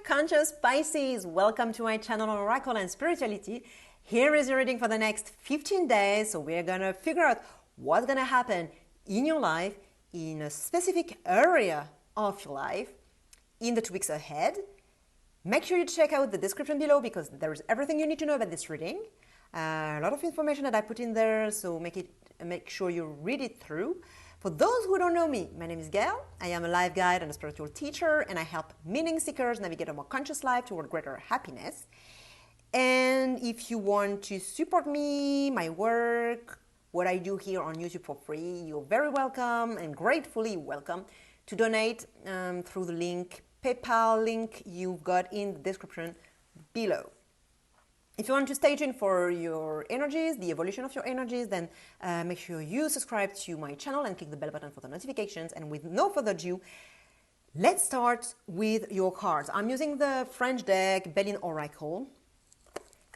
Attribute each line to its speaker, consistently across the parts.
Speaker 1: conscious Pisces, welcome to my channel on Oracle and Spirituality. Here is your reading for the next 15 days. So we're gonna figure out what's gonna happen in your life, in a specific area of your life, in the 2 weeks ahead. Make sure you check out the description below because there's everything you need to know about this reading. A lot of information that I put in there, so make sure you read it through. For those who don't know me, my name is Gail. I am a life guide and a spiritual teacher, and I help meaning seekers navigate a more conscious life toward greater happiness. And if you want to support me, my work, what I do here on YouTube for free, you're very welcome and gratefully welcome to donate through the link, PayPal link you've got in the description below. If you want to stay tuned for your energies, the evolution of your energies, then make sure you subscribe to my channel and click the bell button for the notifications. And with no further ado, let's start with your cards. I'm using the French deck, Belline Oracle.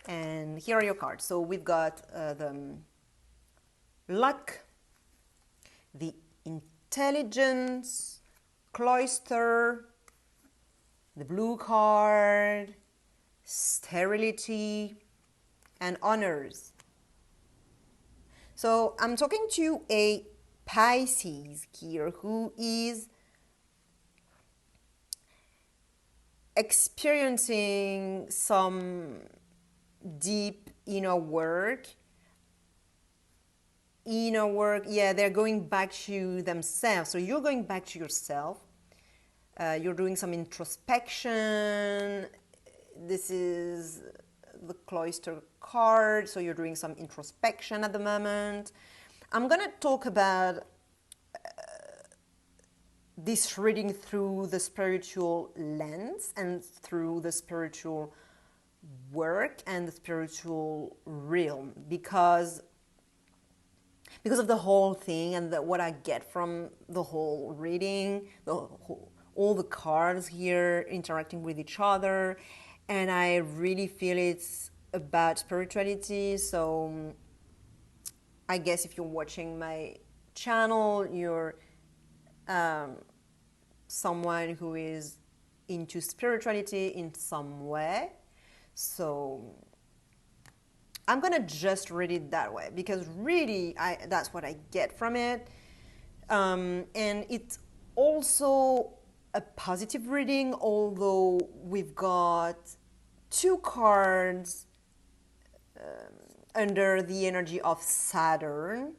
Speaker 1: And here are your cards. So we've got the luck, the intelligence, cloister, the blue card, sterility, and honors. So I'm talking to a Pisces here who is experiencing some deep inner work. Yeah, they're going back to themselves. So you're going back to yourself. You're doing some introspection. This is the cloister card, so you're doing some introspection at the moment. I'm going to talk about this reading through the spiritual lens and through the spiritual work and the spiritual realm because of the whole thing and what I get from the whole reading, all the cards here interacting with each other. And I really feel it's about spirituality. So I guess if you're watching my channel, you're someone who is into spirituality in some way. So I'm gonna just read it that way because really that's what I get from it. And it's also a positive reading, although we've got two cards under the energy of Saturn,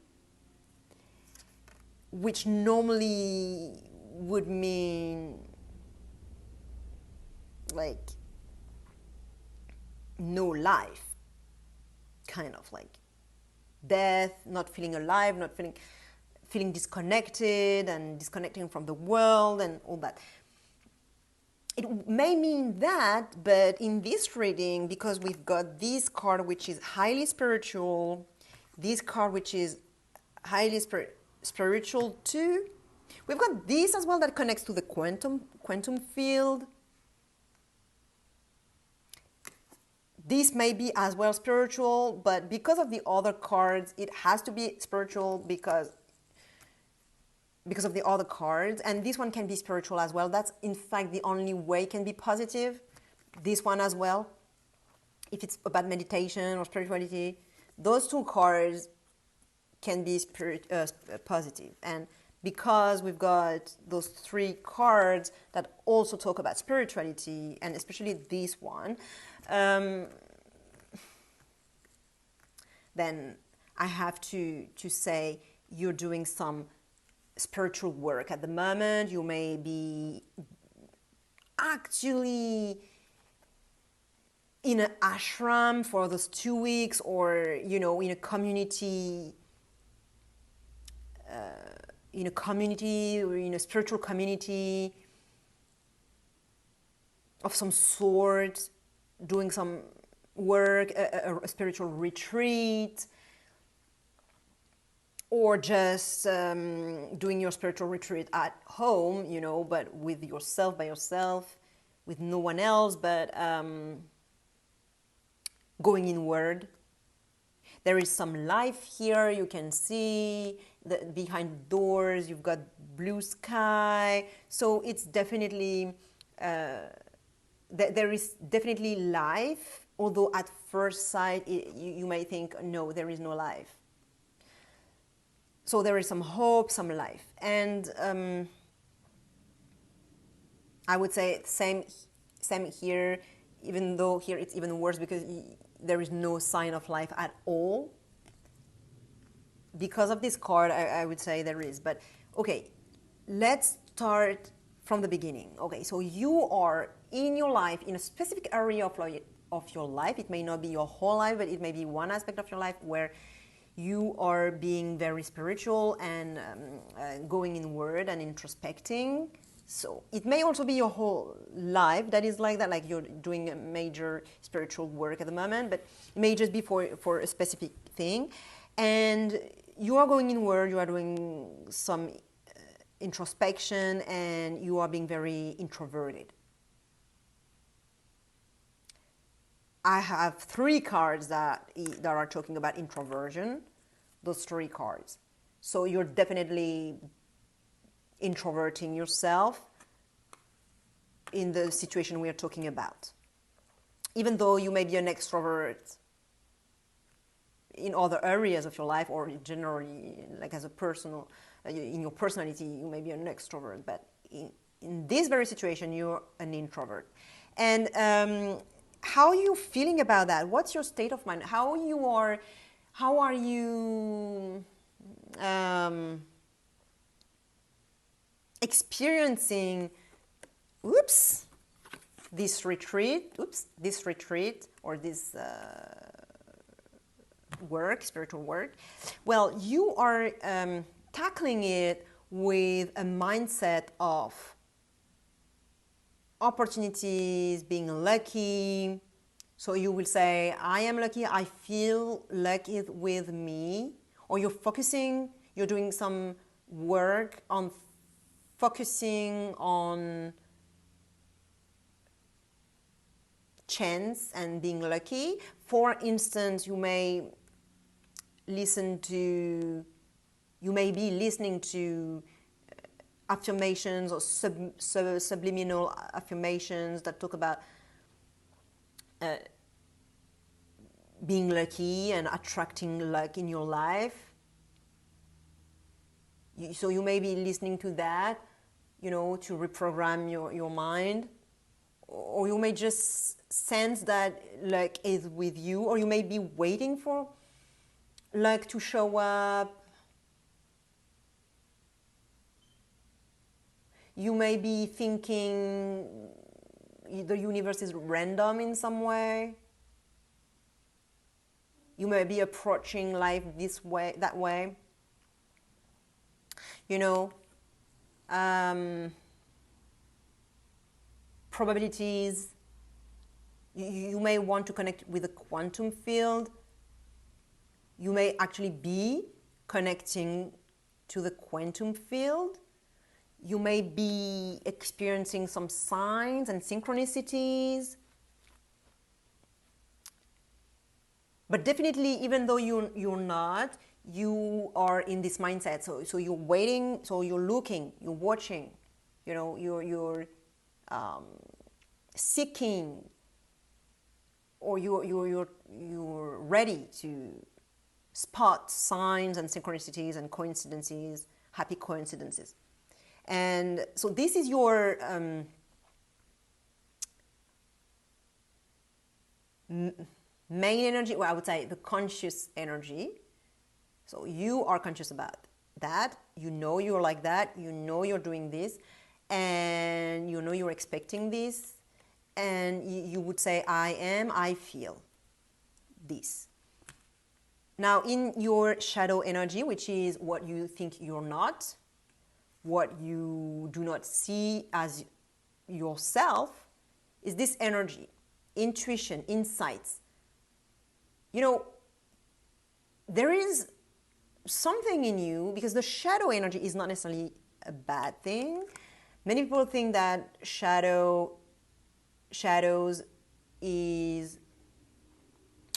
Speaker 1: which normally would mean like no life, kind of like death, not feeling alive, not feeling disconnected and disconnecting from the world and all that. It may mean that, but in this reading, because we've got this card which is highly spiritual, this card which is highly spiritual too, we've got this as well that connects to the quantum field. This may be as well spiritual, but because of the other cards, it has to be spiritual because of the other cards, and this one can be spiritual as well. That's in fact the only way it can be positive. This one as well, if it's about meditation or spirituality, those two cards can be positive. And because we've got those three cards that also talk about spirituality, and especially this one, then I have to say you're doing some spiritual work at the moment. You may be actually in an ashram for those 2 weeks, or in a community, or in a spiritual community of some sort, doing some work, a spiritual retreat, or just doing your spiritual retreat at home, but with yourself, by yourself, with no one else, but going inward. There is some life here. You can see that behind the doors, you've got blue sky. So it's definitely there is definitely life, although at first sight you may think, no, there is no life. So there is some hope, some life. And I would say same here, even though here it's even worse because there is no sign of life at all. Because of this card, I would say there is. But okay, let's start from the beginning. Okay, so you are in your life, in a specific area of your life. It may not be your whole life, but it may be one aspect of your life where you are being very spiritual and going inward and introspecting. So it may also be your whole life that is like that, like you're doing a major spiritual work at the moment, but it may just be for a specific thing. And you are going inward, you are doing some introspection, and you are being very introverted. I have 3 cards that are talking about introversion, those 3 cards. So you're definitely introverting yourself in the situation we are talking about. Even though you may be an extrovert in other areas of your life, or generally, like as a personal, in your personality, you may be an extrovert, but in this very situation, you're an introvert. And how are you feeling about that? What's your state of mind? How are you experiencing this retreat or this spiritual work? Well, you are tackling it with a mindset of opportunities, being lucky. So you will say, I am lucky, I feel luck is with me. Or you're doing some work on focusing on chance and being lucky. For instance, you may be listening to affirmations or subliminal affirmations that talk about being lucky and attracting luck in your life. So you may be listening to that, to reprogram your mind. Or you may just sense that luck is with you, or you may be waiting for luck to show up. You may be thinking the universe is random in some way. You may be approaching life this way, that way. Probabilities. You may want to connect with the quantum field. You may actually be connecting to the quantum field. You may be experiencing some signs and synchronicities. But definitely, even though you're not, you are in this mindset. So you're waiting, so you're looking, you're watching, you're seeking, or you're ready to spot signs and synchronicities and coincidences, happy coincidences. And so this is your main energy, or I would say the conscious energy. So you are conscious about that. You're like that. You're doing this. And you're expecting this. And you would say, I feel this. Now, in your shadow energy, which is what you think you're not, what you do not see as yourself, is this energy, intuition, insights. There is something in you, because the shadow energy is not necessarily a bad thing. Many people think that shadows is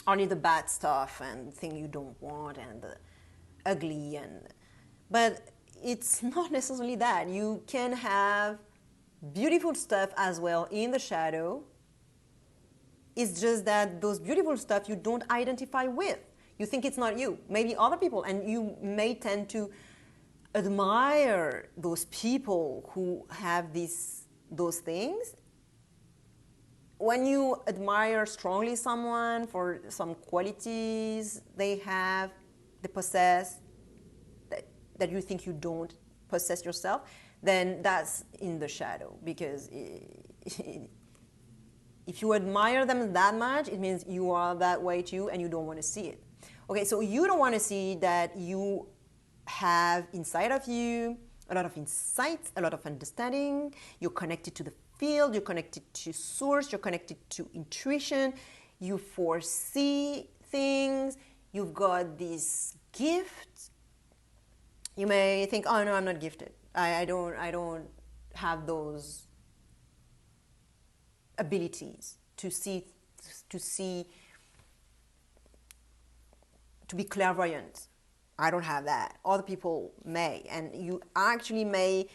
Speaker 1: only the bad stuff and thing you don't want and the ugly, but it's not necessarily that. You can have beautiful stuff as well in the shadow. It's just that those beautiful stuff you don't identify with. You think it's not you, maybe other people, and you may tend to admire those people who have those things. When you admire strongly someone for some qualities they have, they possess, that you think you don't possess yourself, then that's in the shadow. Because if you admire them that much, it means you are that way too, and you don't want to see it. Okay, so you don't want to see that you have inside of you a lot of insights, a lot of understanding. You're connected to the field, you're connected to source, you're connected to intuition, you foresee things, you've got this gift. You may think, oh no, I'm not gifted. I don't have those abilities to be clairvoyant. I don't have that. Other people may, and you actually may.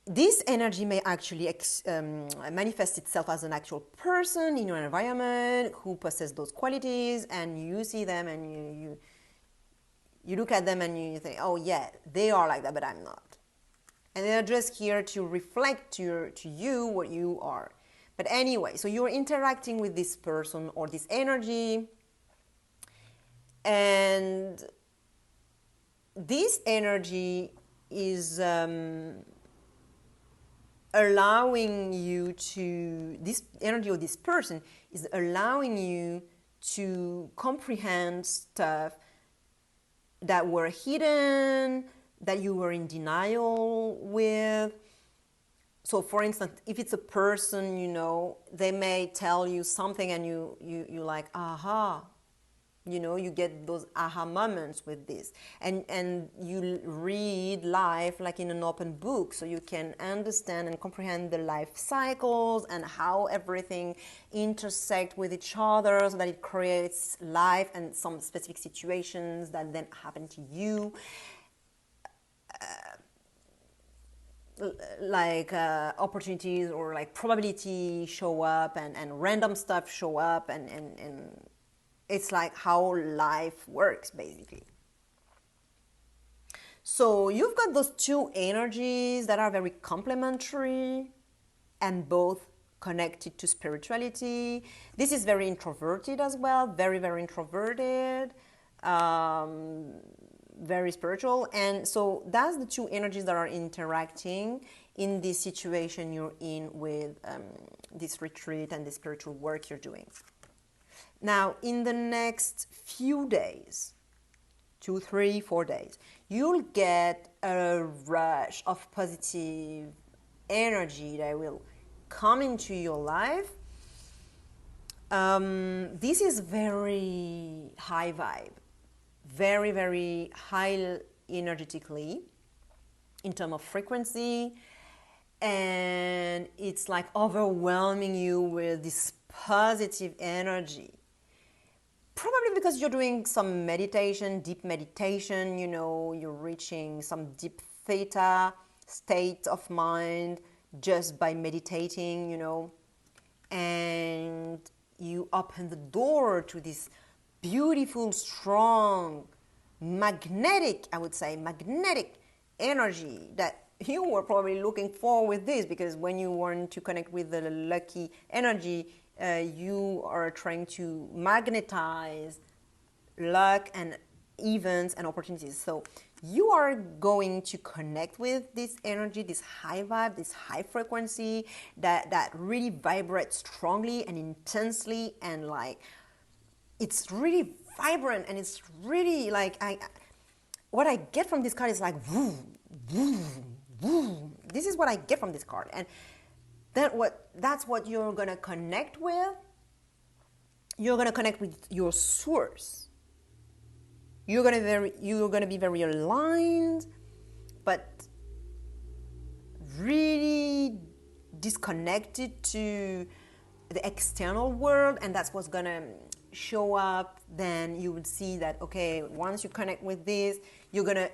Speaker 1: This energy may actually manifest itself as an actual person in your environment who possesses those qualities, and you see them and you look at them and you think, oh yeah, they are like that, but I'm not. And they're just here to reflect to you what you are. But anyway, so you're interacting with this person or this energy, and this energy is allowing you to, this energy of this person is allowing you to comprehend stuff that were hidden, that you were in denial with. So for instance, if it's a person, you know, they may tell you something and you like, aha, you know, you get those aha moments with this, and you read life like in an open book, so you can understand and comprehend the life cycles and how everything intersect with each other, so that it creates life and some specific situations that then happen to you. Like opportunities or like probability show up, and random stuff show up, and it's like how life works, basically. So you've got those two energies that are very complementary and both connected to spirituality. This is very introverted as well, very, very introverted, very spiritual. And so that's the two energies that are interacting in this situation you're in with this retreat and the spiritual work you're doing. Now, in the next few days, 2, 3, 4 days, you'll get a rush of positive energy that will come into your life. This is very high vibe, very, very high energetically in terms of frequency, and it's like overwhelming you with this positive energy. Probably because you're doing some meditation, deep meditation, you know, you're reaching some deep theta state of mind just by meditating, you know, and you open the door to this beautiful, strong, magnetic, I would say, magnetic energy that you were probably looking for with this, because when you want to connect with the lucky energy, you are trying to magnetize luck and events and opportunities. So you are going to connect with this energy, this high vibe, this high frequency that really vibrates strongly and intensely, and like it's really vibrant, and it's really like what I get from this card is like woo, woo, woo. This is what I get from this card, and that's what you're gonna connect with. You're gonna connect with your source. You're gonna be very aligned, but really disconnected to the external world, and that's what's gonna show up. Then you would see that, okay, once you connect with this, you're gonna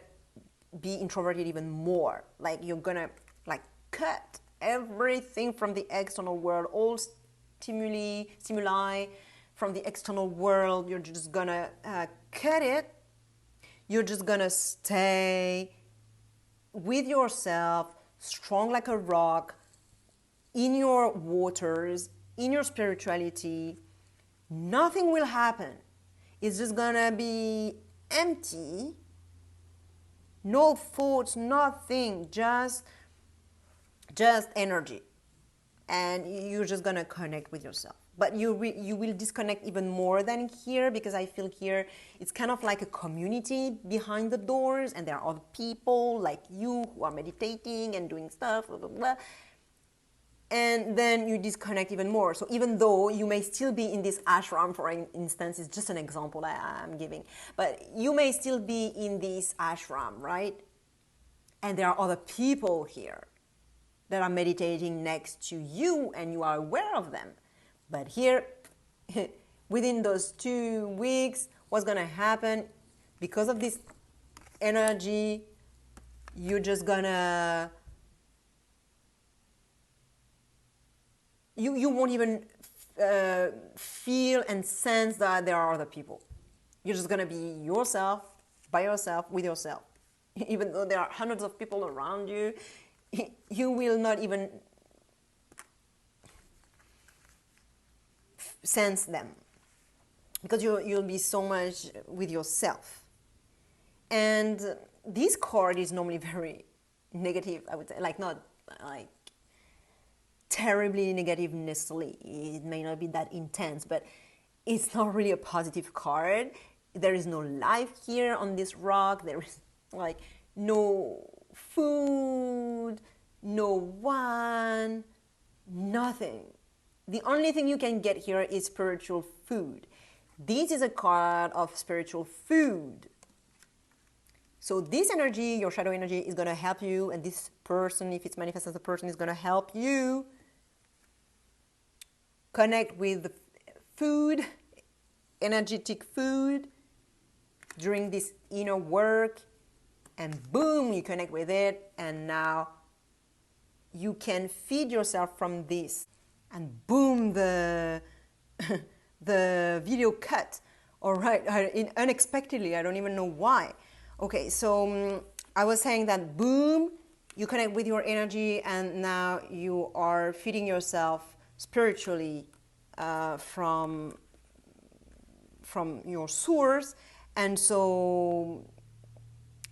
Speaker 1: be introverted even more. Like you're gonna like cut everything from the external world, all stimuli from the external world. You're just gonna cut it. You're just gonna stay with yourself, strong like a rock, in your waters, in your spirituality. Nothing will happen. It's just gonna be empty. No thoughts, nothing, just energy. And you're just gonna connect with yourself. But you will disconnect even more than here, because I feel here it's kind of like a community behind the doors, and there are other people like you who are meditating and doing stuff, blah, blah, blah. And then you disconnect even more. So even though you may still be in this ashram, for instance, it's just an example I'm giving, but you may still be in this ashram, right? And there are other people here that are meditating next to you, and you are aware of them. But here, within those 2 weeks, what's going to happen? Because of this energy, you're just going to... You won't even feel and sense that there are other people. You're just going to be yourself, by yourself, with yourself. Even though there are hundreds of people around you, you will not even sense them, because you'll be so much with yourself. And this card is normally very negative, I would say, like not like terribly negative necessarily. It may not be that intense, but it's not really a positive card. There is no life here on this rock. There is like no food, no one, nothing. The only thing you can get here is spiritual food. This is a card of spiritual food. So this energy, your shadow energy, is going to help you, and this person, if it's manifest as a person, is going to help you connect with the food, energetic food, during this inner work, and boom, you connect with it, and now you can feed yourself from this. And boom, the video cut. All right, unexpectedly, I don't even know why. Okay, so I was saying that boom, you connect with your energy, and now you are feeding yourself spiritually from your source. And so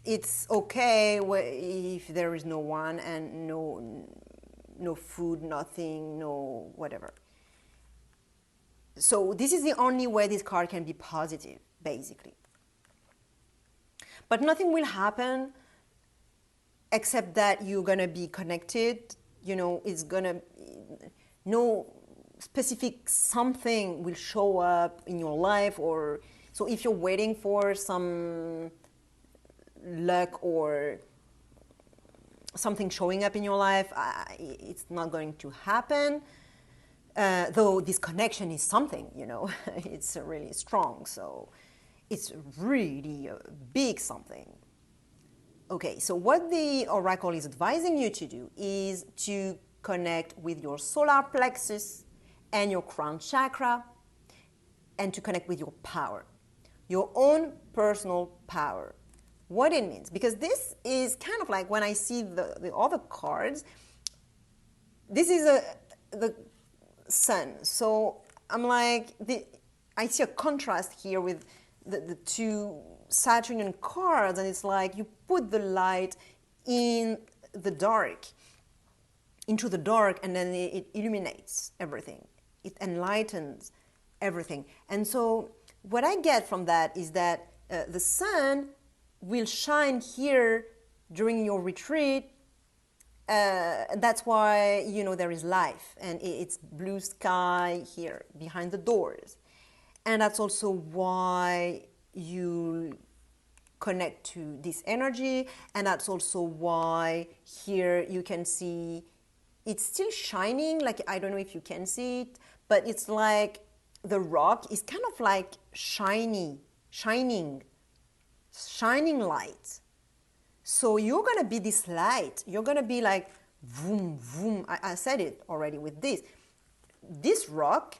Speaker 1: it's okay if there is no one and no food, nothing, no whatever. So this is the only way this card can be positive, basically. But nothing will happen except that you're going to be connected. You know, it's going to... No specific something will show up in your life, or... So if you're waiting for some luck or something showing up in your life, it's not going to happen. Though this connection is something, you know, it's really strong. So it's really a big something. Okay, so what the oracle is advising you to do is to connect with your solar plexus and your crown chakra, and to connect with your power, your own personal power. What it means, because this is kind of like when I see the other cards, this is the sun. So I'm like, I see a contrast here with the two Saturnian cards, and it's like you put the light in the dark, into the dark, and then it illuminates everything. It enlightens everything. And so what I get from that is that the sun will shine here during your retreat. That's why, you know, there is life, and it's blue sky here behind the doors. And that's also why you connect to this energy, and that's also why here you can see it's still shining. Like, I don't know if you can see it, but it's like the rock is kind of like shining light. So you're going to be this light. You're going to be like, vroom, vroom. I said it already with this. this rock,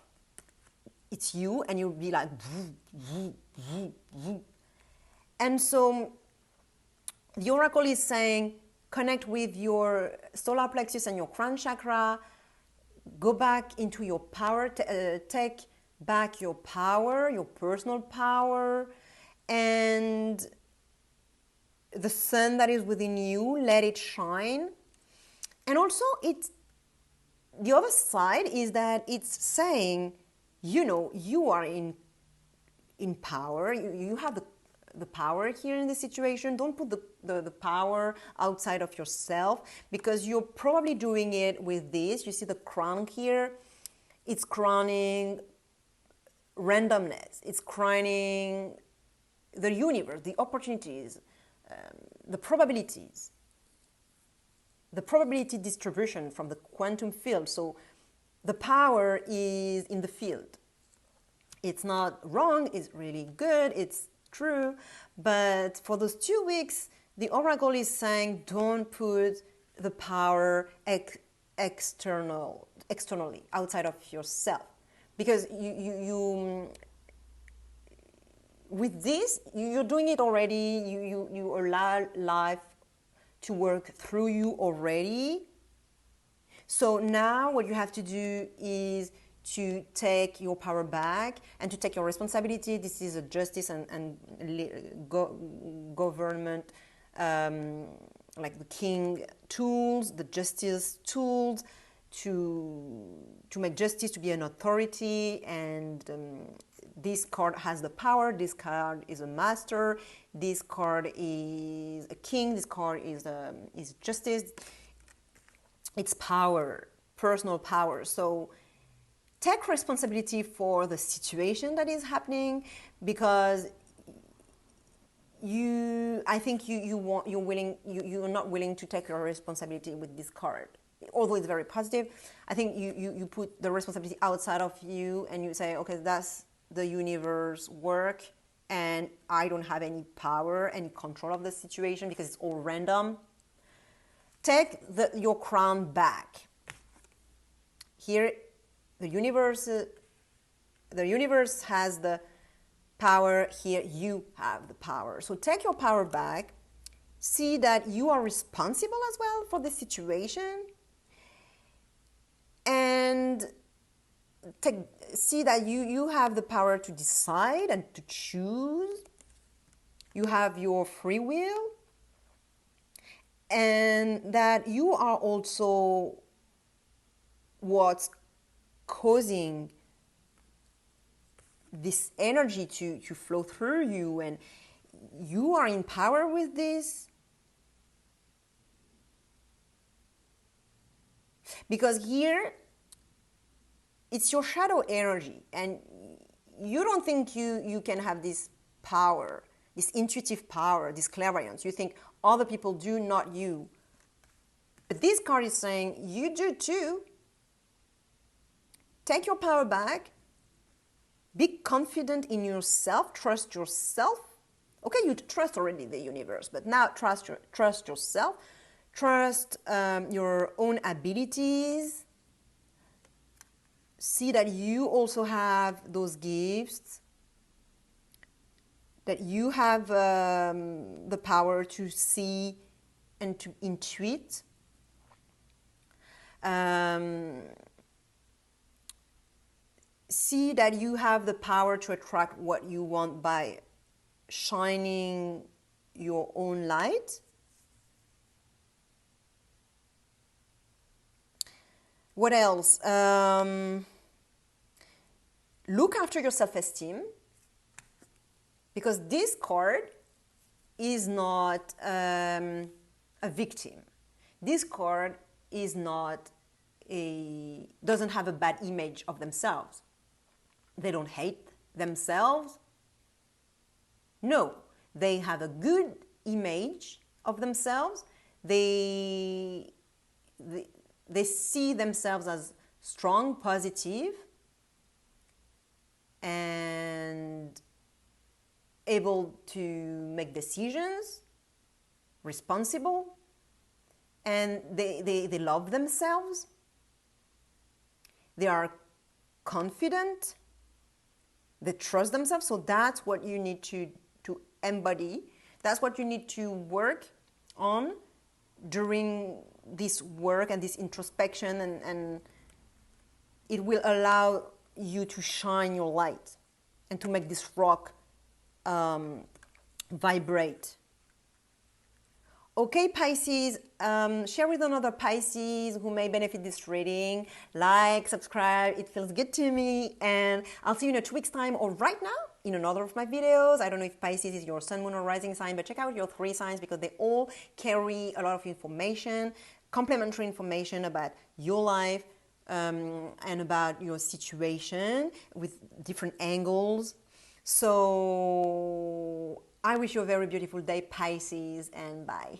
Speaker 1: it's you, and you'll be like, woo, woo, woo, woo. And so the oracle is saying, connect with your solar plexus and your crown chakra, go back into your power, take back your power, your personal power, and the sun that is within you, let it shine. And also, the other side is that it's saying, you know, you are in power. You have the power here in this situation. Don't put the power outside of yourself, because you're probably doing it with this. You see the crown here? It's crowning randomness. It's crowning the universe, the opportunities, the probabilities, the probability distribution from the quantum field. So the power is in the field. It's not wrong, it's really good, it's true. But for those 2 weeks, the oracle is saying, don't put the power externally, outside of yourself. Because you with this, you're doing it already. You allow life to work through you already. So now what you have to do is to take your power back and to take your responsibility. This is a justice and government, like the king tools, the justice tools to make justice, to be an authority. And this card has the power. This card is a master. This card is a king. This card is justice. It's power, personal power. So take responsibility for the situation that is happening, because I think you're not willing to take your responsibility with this card. Although it's very positive, I think you put the responsibility outside of you, and you say, okay, that's the universe work, and I don't have any power, any control of the situation, because it's all random. Take your crown back. Here, the universe has the power. Here, you have the power. So take your power back. See that you are responsible as well for the situation. And see that you have the power to decide and to choose. You have your free will. And that you are also what's causing this energy to flow through you, and you are in power with this. Because here, it's your shadow energy, and you don't think you can have this power, this intuitive power, this clairvoyance. You think other people do, not you. But this card is saying you do too. Take your power back. Be confident in yourself. Trust yourself. Okay, you trust already the universe, but now trust yourself. Trust your own abilities. See that you also have those gifts. That you have the power to see and to intuit. See that you have the power to attract what you want by shining your own light. What else? Look after your self-esteem, because this card is not a victim. This card is not doesn't have a bad image of themselves. They don't hate themselves. No, they have a good image of themselves. They see themselves as strong, positive, and able to make decisions, responsible, and they love themselves. They are confident, they trust themselves. So that's what you need to embody. That's what you need to work on during this work and this introspection, and it will allow you to shine your light and to make this rock vibrate. Okay, Pisces, share with another Pisces who may benefit this reading. Like, subscribe, it feels good to me. And I'll see you in a 2 weeks' time or right now in another of my videos. I don't know if Pisces is your sun, moon, or rising sign, but check out your 3 signs because they all carry a lot of information, complementary information about your life and about your situation with different angles. So I wish you a very beautiful day, Pisces, and bye.